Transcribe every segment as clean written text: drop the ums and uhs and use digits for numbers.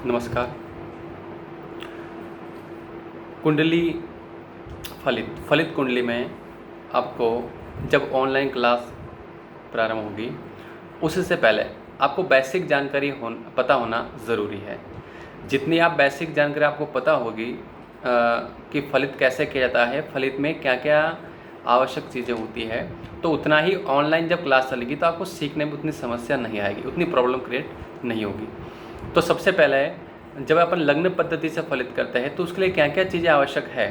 नमस्कार। कुंडली फलित कुंडली में आपको जब ऑनलाइन क्लास प्रारंभ होगी उससे पहले आपको बेसिक जानकारी पता होना ज़रूरी है। जितनी आप बेसिक जानकारी आपको पता होगी कि फलित कैसे किया जाता है, फलित में क्या क्या आवश्यक चीज़ें होती है, तो उतना ही ऑनलाइन जब क्लास चलेगी तो आपको सीखने में उतनी समस्या नहीं आएगी, उतनी प्रॉब्लम क्रिएट नहीं होगी। तो सबसे पहले जब अपन लग्न पद्धति से फलित करते हैं तो उसके लिए क्या क्या चीज़ें आवश्यक है,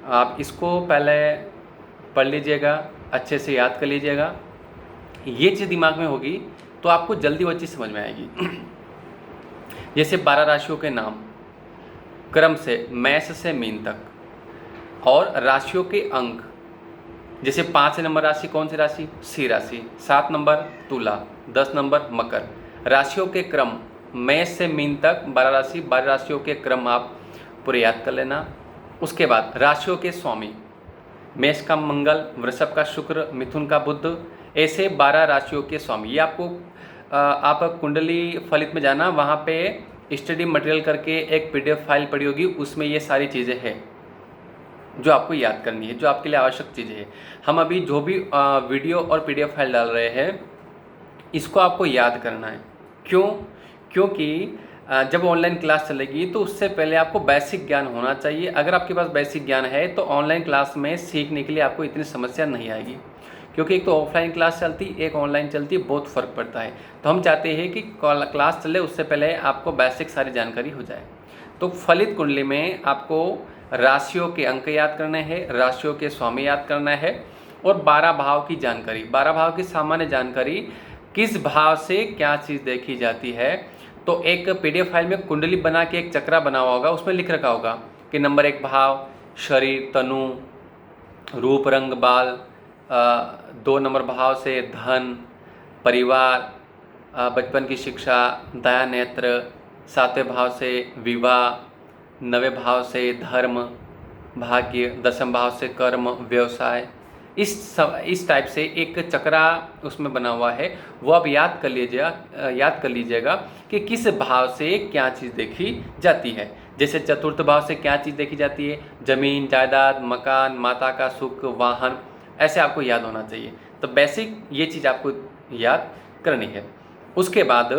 आप इसको पहले पढ़ लीजिएगा, अच्छे से याद कर लीजिएगा। ये चीज़ दिमाग में होगी तो आपको जल्दी वो चीज़ समझ में आएगी। जैसे 12 राशियों के नाम क्रम से मेष से मीन तक, और राशियों के अंक, जैसे 5 नंबर राशि कौन सी राशि? सिंह राशि। 7 नंबर तुला, 10 नंबर मकर। राशियों के क्रम मेष से मीन तक 12 राशि, 12 राशियों के क्रम आप पूरे याद कर लेना। उसके बाद राशियों के स्वामी, मेष का मंगल, वृषभ का शुक्र, मिथुन का बुध, ऐसे 12 राशियों के स्वामी। ये आपको आप कुंडली फलित में जाना, वहाँ पे स्टडी मटेरियल करके एक PDF फाइल पड़ी होगी, उसमें ये सारी चीज़ें हैं जो आपको याद करनी है, जो आपके लिए आवश्यक चीज़ें हैं। हम अभी जो भी वीडियो और PDF फाइल डाल रहे हैं इसको आपको याद करना है। क्यों? क्योंकि जब ऑनलाइन क्लास चलेगी तो उससे पहले आपको बेसिक ज्ञान होना चाहिए। अगर आपके पास बेसिक ज्ञान है तो ऑनलाइन क्लास में सीखने के लिए आपको इतनी समस्या नहीं आएगी, क्योंकि एक तो ऑफलाइन क्लास चलती, एक ऑनलाइन चलती, बहुत फ़र्क पड़ता है। तो हम चाहते हैं कि क्लास चले उससे पहले आपको बेसिक सारी जानकारी हो जाए। तो फलित कुंडली में आपको राशियों के अंक याद करने हैं, राशियों के स्वामी याद करना है, और 12 भाव की जानकारी, 12 भाव की सामान्य जानकारी, किस भाव से क्या चीज़ देखी जाती है। तो एक PDF फाइल में कुंडली बना के एक चक्रा बना हुआ होगा, उसमें लिख रखा होगा कि नंबर 1 भाव शरीर, तनु, रूप, रंग, बाल, 2 नंबर भाव से धन, परिवार, बचपन की शिक्षा, दया, नेत्र, 7वें भाव से विवाह, 9वें भाव से धर्म, भाग्य, 10वें भाव से कर्म, व्यवसाय। इस टाइप से एक चक्रा उसमें बना हुआ है, वो आप याद कर लीजिएगा कि किस भाव से क्या चीज़ देखी जाती है। जैसे चतुर्थ भाव से क्या चीज़ देखी जाती है? जमीन, जायदाद, मकान, माता का सुख, वाहन, ऐसे आपको याद होना चाहिए। तो बेसिक ये चीज़ आपको याद करनी है। उसके बाद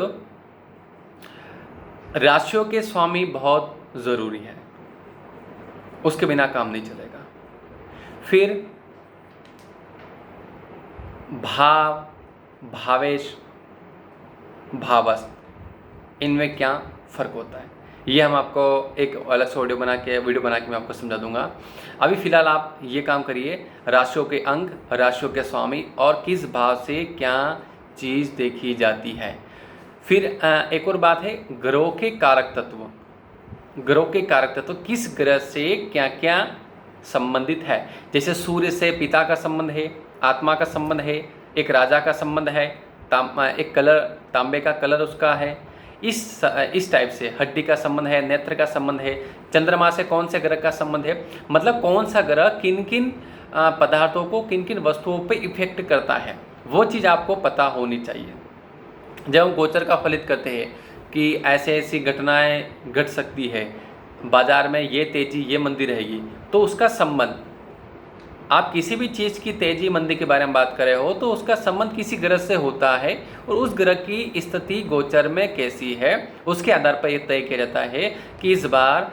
राशियों के स्वामी बहुत ज़रूरी है, उसके बिना काम नहीं चलेगा। फिर भाव, भावेश, भावस्त, इनमें क्या फ़र्क होता है ये हम आपको एक अलग से वीडियो बना के मैं आपको समझा दूंगा। अभी फ़िलहाल आप ये काम करिए, राशियों के अंक, राशियों के स्वामी और किस भाव से क्या चीज़ देखी जाती है। फिर एक और बात है, ग्रहों के कारक तत्व। ग्रहों के कारक तत्व किस ग्रह से क्या क्या संबंधित है। जैसे सूर्य से पिता का संबंध है, आत्मा का संबंध है, एक राजा का संबंध है, एक कलर, तांबे का कलर उसका है। इस टाइप से हड्डी का संबंध है, नेत्र का संबंध है, चंद्रमा से कौन से ग्रह का संबंध है, मतलब कौन सा ग्रह किन किन पदार्थों को, किन किन वस्तुओं पे इफेक्ट करता है, वो चीज़ आपको पता होनी चाहिए। जब हम गोचर का फलित करते हैं कि ऐसे ऐसी घटनाएं घट सकती है, बाजार में ये तेजी, ये मंदी रहेगी, तो उसका संबंध, आप किसी भी चीज़ की तेजी मंदी के बारे में बात कर रहे हो तो उसका संबंध किसी ग्रह से होता है, और उस ग्रह की स्थिति गोचर में कैसी है उसके आधार पर यह तय किया जाता है कि इस बार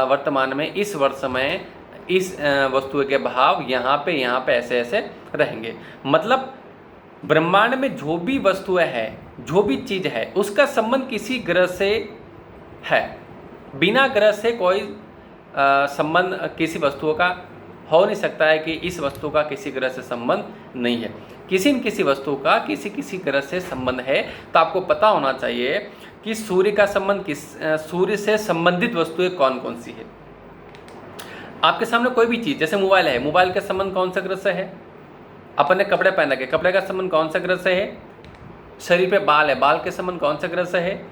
वर्तमान में इस वर्ष में इस वस्तु के भाव यहाँ पे ऐसे ऐसे रहेंगे। मतलब ब्रह्मांड में जो भी वस्तुएं है, जो भी चीज़ है, उसका संबंध किसी ग्रह से है। बिना ग्रह से कोई संबंध किसी वस्तुओं का हो नहीं सकता है कि इस वस्तु का किसी ग्रह से संबंध नहीं है। किसी न किसी वस्तु का किसी ग्रह से संबंध है। तो आपको पता होना चाहिए कि सूर्य का संबंध सूर्य से संबंधित वस्तुएं कौन कौन सी है। आपके सामने कोई भी चीज़, जैसे मोबाइल है, मोबाइल का संबंध कौन सा ग्रह से है? अपन ने कपड़े पहन रखे, कपड़े का संबंध कौन सा ग्रह से है? शरीर पे बाल है, बाल के संबंध कौन सा ग्रह से है?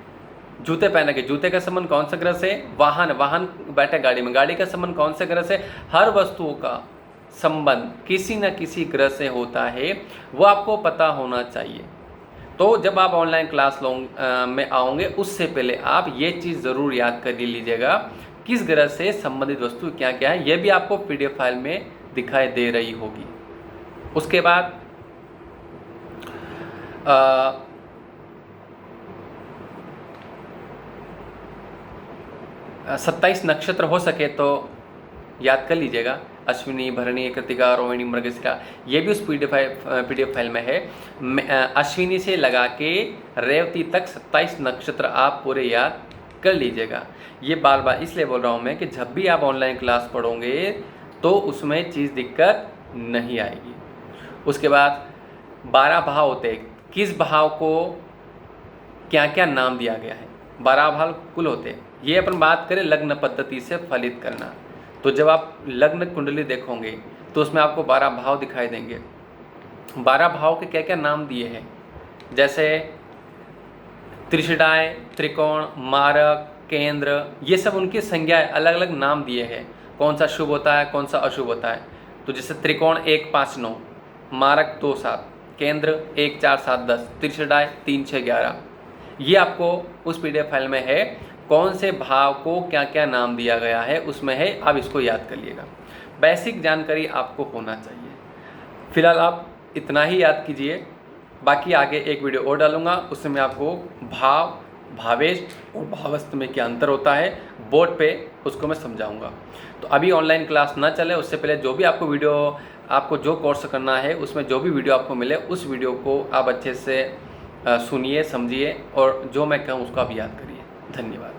जूते पहने के, जूते का संबंध कौन सा ग्रह से? वाहन बैठे गाड़ी में, गाड़ी का संबंध कौन सा ग्रह से? हर वस्तुओं का संबंध किसी न किसी ग्रह से होता है, वो आपको पता होना चाहिए। तो जब आप ऑनलाइन क्लास में आओगे उससे पहले आप ये चीज़ ज़रूर याद कर लीजिएगा, किस गरज से संबंधित वस्तु क्या क्या है, ये भी आपको PDF फाइल में दिखाई दे रही होगी। उसके बाद 27 नक्षत्र हो सके तो याद कर लीजिएगा, अश्विनी, भरणी, कृतिका, रोहिणी, मृगशिरा, ये भी उस PDF फाइल में है। अश्विनी से लगा के रेवती तक 27 नक्षत्र आप पूरे याद कर लीजिएगा। ये बार बार इसलिए बोल रहा हूँ मैं कि जब भी आप ऑनलाइन क्लास पढ़ोगे तो उसमें चीज़ दिक्कत नहीं आएगी। उसके बाद 12 भाव होते हैं, किस भाव को क्या क्या नाम दिया गया है, 12 भाव कुल होते हैं। ये अपन बात करें लग्न पद्धति से फलित करना, तो जब आप लग्न कुंडली देखोगे तो उसमें आपको 12 भाव दिखाई देंगे। 12 भाव के क्या क्या नाम दिए हैं, जैसे त्रिशिडाएँ, त्रिकोण, मारक, केंद्र, ये सब उनकी संज्ञाएं अलग अलग नाम दिए हैं, कौन सा शुभ होता है कौन सा अशुभ होता है। तो जैसे त्रिकोण 1, 5, 9, मारक 2, 7, केंद्र 1, 4, 7, 10, त्रिशिडाएँ 3, 6, 11, ये आपको उस PDF फाइल में है, कौन से भाव को क्या क्या नाम दिया गया है उसमें है, आप इसको याद कर लिएगा। बेसिक जानकारी आपको होना चाहिए। फिलहाल आप इतना ही याद कीजिए, बाकी आगे एक वीडियो और डालूंगा, उसमें मैं आपको भाव, भावेश और भावस्थ में क्या अंतर होता है बोर्ड पे उसको मैं समझाऊंगा। तो अभी ऑनलाइन क्लास ना चले उससे पहले जो भी आपको वीडियो, आपको जो कोर्स करना है उसमें जो भी वीडियो आपको मिले उस वीडियो को आप अच्छे से सुनिए, समझिए और जो मैं कहूँ उसको आप याद करिए। धन्यवाद।